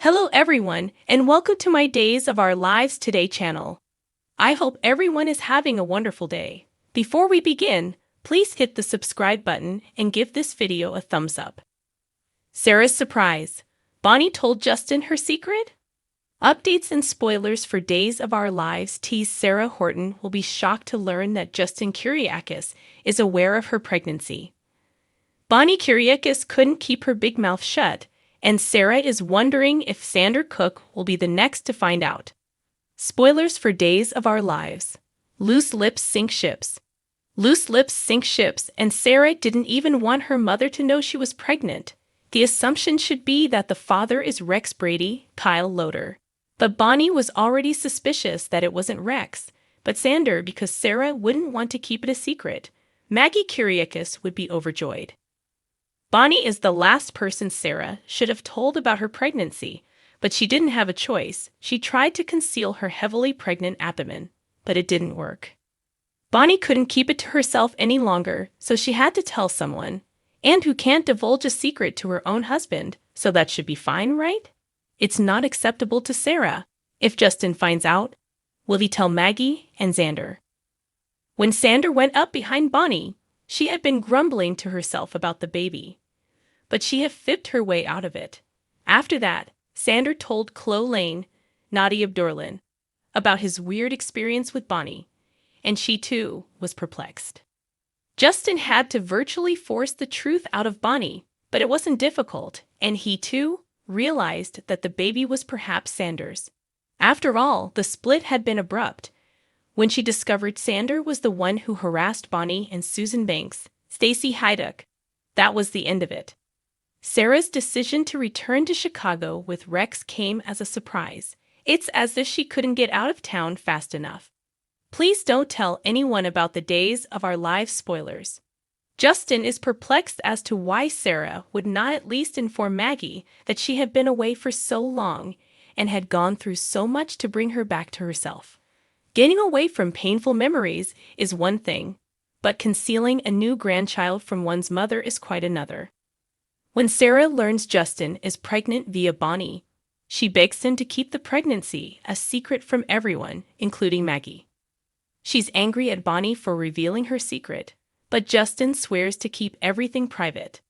Hello everyone, and welcome to my Days of Our Lives Today channel. I hope everyone is having a wonderful day. Before we begin, please hit the subscribe button and give this video a thumbs up. Sarah's surprise. Bonnie told Justin her secret? Updates and spoilers for Days of Our Lives tease Sarah Horton will be shocked to learn that Justin Kyriakis is aware of her pregnancy. Bonnie Kyriakis couldn't keep her big mouth shut, and Sarah is wondering if Xander Cook will be the next to find out. Spoilers for Days of Our Lives. Loose lips sink ships. Loose lips sink ships, and Sarah didn't even want her mother to know she was pregnant. The assumption should be that the father is Rex Brady, Kyle Loader. But Bonnie was already suspicious that it wasn't Rex, but Xander because Sarah wouldn't want to keep it a secret. Maggie Kyriakis would be overjoyed. Bonnie is the last person Sarah should have told about her pregnancy, but she didn't have a choice. She tried to conceal her heavily pregnant abdomen, but it didn't work. Bonnie couldn't keep it to herself any longer, so she had to tell someone. And who can't divulge a secret to her own husband, so that should be fine, right? It's not acceptable to Sarah. If Justin finds out, will he tell Maggie and Xander? When Xander went up behind Bonnie, she had been grumbling to herself about the baby, but she had fibbed her way out of it. After that, Xander told Chloe Lane, Nadi Abdurlan, about his weird experience with Bonnie, and she too was perplexed. Justin had to virtually force the truth out of Bonnie, but it wasn't difficult, and he too realized that the baby was perhaps Xander's. After all, the split had been abrupt. When she discovered Xander was the one who harassed Bonnie and Susan Banks, Stacy Haiduk, that was the end of it. Sarah's decision to return to Chicago with Rex came as a surprise. It's as if she couldn't get out of town fast enough. Please don't tell anyone about the Days of Our Lives spoilers. Justin is perplexed as to why Sarah would not at least inform Maggie that she had been away for so long and had gone through so much to bring her back to herself. Getting away from painful memories is one thing, but concealing a new grandchild from one's mother is quite another. When Sarah learns Justin is pregnant via Bonnie, she begs him to keep the pregnancy a secret from everyone, including Maggie. She's angry at Bonnie for revealing her secret, but Justin swears to keep everything private.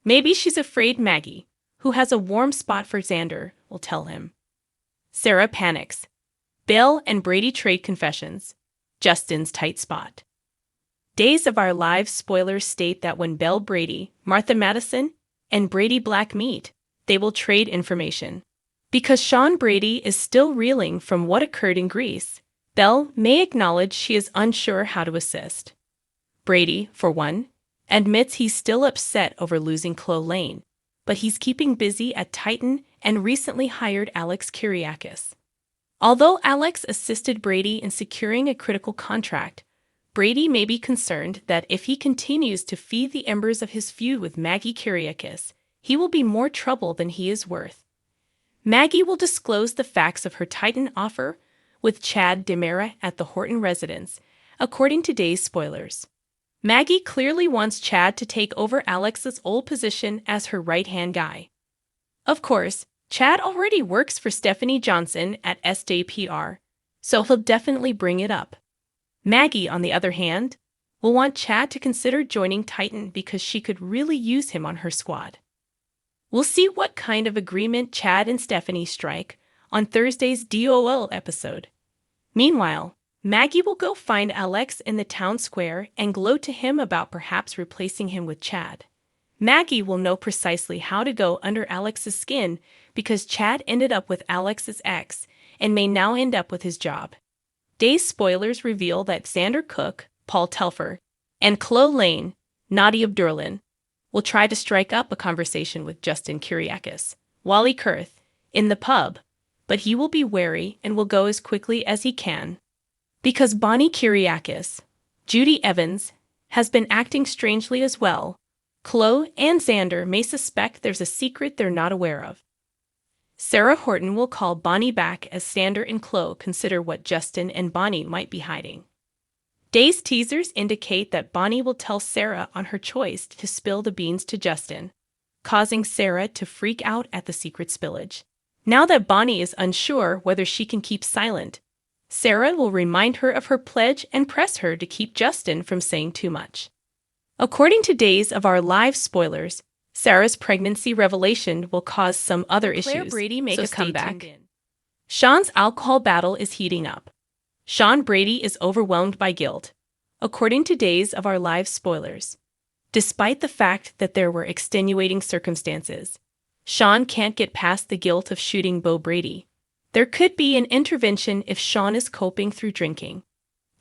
Maybe she's afraid Maggie, who has a warm spot for Xander, will tell him. Sarah panics. Belle and Brady trade confessions. Justin's tight spot. Days of Our Lives spoilers state that when Belle Brady, Martha Madison, and Brady Black meet, they will trade information. Because Sean Brady is still reeling from what occurred in Greece, Belle may acknowledge she is unsure how to assist. Brady, for one, admits he's still upset over losing Chloe Lane, but he's keeping busy at Titan and recently hired Alex Kyriakis. Although Alex assisted Brady in securing a critical contract, Brady may be concerned that if he continues to feed the embers of his feud with Maggie Kyriakis, he will be more trouble than he is worth. Maggie will disclose the facts of her Titan offer with Chad DeMera at the Horton residence, according to Days spoilers. Maggie clearly wants Chad to take over Alex's old position as her right-hand guy. Of course, Chad already works for Stephanie Johnson at SJPR, so he'll definitely bring it up. Maggie, on the other hand, will want Chad to consider joining Titan because she could really use him on her squad. We'll see what kind of agreement Chad and Stephanie strike on Thursday's DOL episode. Meanwhile, Maggie will go find Alex in the town square and gloat to him about perhaps replacing him with Chad. Maggie will know precisely how to go under Alex's skin because Chad ended up with Alex's ex and may now end up with his job. Days spoilers reveal that Xander Cook, Paul Telfer, and Chloe Lane, Nadi Abdurlan, will try to strike up a conversation with Justin Kyriakis, Wally Kurth, in the pub, but he will be wary and will go as quickly as he can. Because Bonnie Kyriakis, Judy Evans, has been acting strangely as well, Chloe and Xander may suspect there's a secret they're not aware of. Sarah Horton will call Bonnie back as Xander and Chloe consider what Justin and Bonnie might be hiding. Days teasers indicate that Bonnie will tell Sarah on her choice to spill the beans to Justin, causing Sarah to freak out at the secret spillage. Now that Bonnie is unsure whether she can keep silent, Sarah will remind her of her pledge and press her to keep Justin from saying too much. According to Days of Our Lives spoilers, Sarah's pregnancy revelation will cause some other issues. Claire Brady make a comeback. Sean's alcohol battle is heating up. Sean Brady is overwhelmed by guilt, according to Days of Our Lives spoilers. Despite the fact that there were extenuating circumstances, Sean can't get past the guilt of shooting Bo Brady. There could be an intervention if Sean is coping through drinking.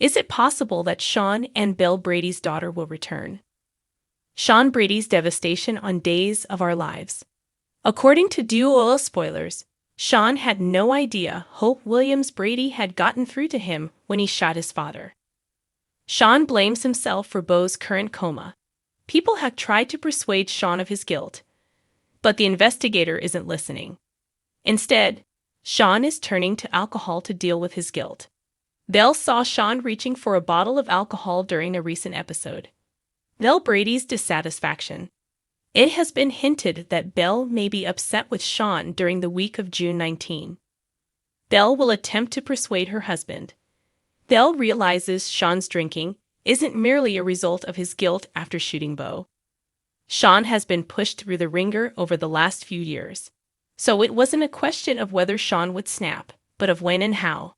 Is it possible that Sean and Belle Brady's daughter will return? Sean Brady's devastation on Days of Our Lives. According to Duo spoilers, Sean had no idea Hope Williams Brady had gotten through to him when he shot his father. Sean blames himself for Bo's current coma. People have tried to persuade Sean of his guilt, but the investigator isn't listening. Instead, Sean is turning to alcohol to deal with his guilt. Belle saw Sean reaching for a bottle of alcohol during a recent episode. Belle Brady's dissatisfaction. It has been hinted that Belle may be upset with Sean during the week of June 19. Belle will attempt to persuade her husband. Belle realizes Sean's drinking isn't merely a result of his guilt after shooting Bo. Sean has been pushed through the ringer over the last few years, so it wasn't a question of whether Sean would snap, but of when and how.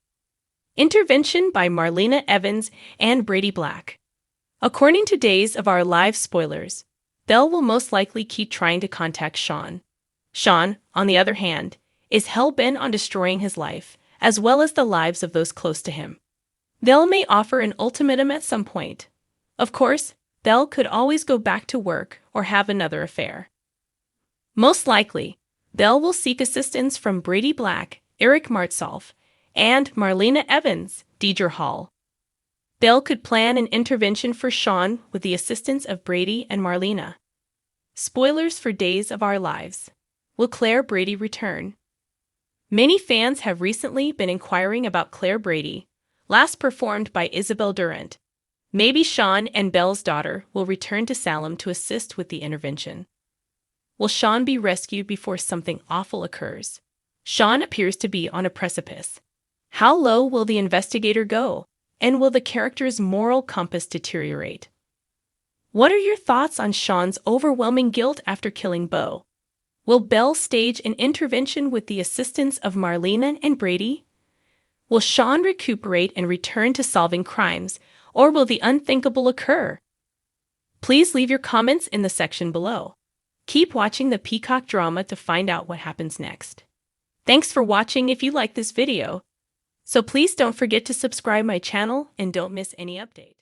Intervention by Marlena Evans and Brady Black. According to Days of Our Lives spoilers, Belle will most likely keep trying to contact Sean. Sean, on the other hand, is hell-bent on destroying his life, as well as the lives of those close to him. Belle may offer an ultimatum at some point. Of course, Belle could always go back to work or have another affair. Most likely, Belle will seek assistance from Brady Black, Eric Martsolf, and Marlena Evans, Deidre Hall. Belle could plan an intervention for Sean with the assistance of Brady and Marlena. Spoilers for Days of Our Lives. Will Claire Brady return? Many fans have recently been inquiring about Claire Brady, last performed by Isabel Durant. Maybe Sean and Belle's daughter will return to Salem to assist with the intervention. Will Sean be rescued before something awful occurs? Sean appears to be on a precipice. How low will the investigator go? And will the character's moral compass deteriorate? What are your thoughts on Sean's overwhelming guilt after killing Bo? Will Belle stage an intervention with the assistance of Marlena and Brady? Will Sean recuperate and return to solving crimes, or will the unthinkable occur? Please leave your comments in the section below. Keep watching the Peacock drama to find out what happens next. Thanks for watching. If you like this video, so please don't forget to subscribe my channel and don't miss any update.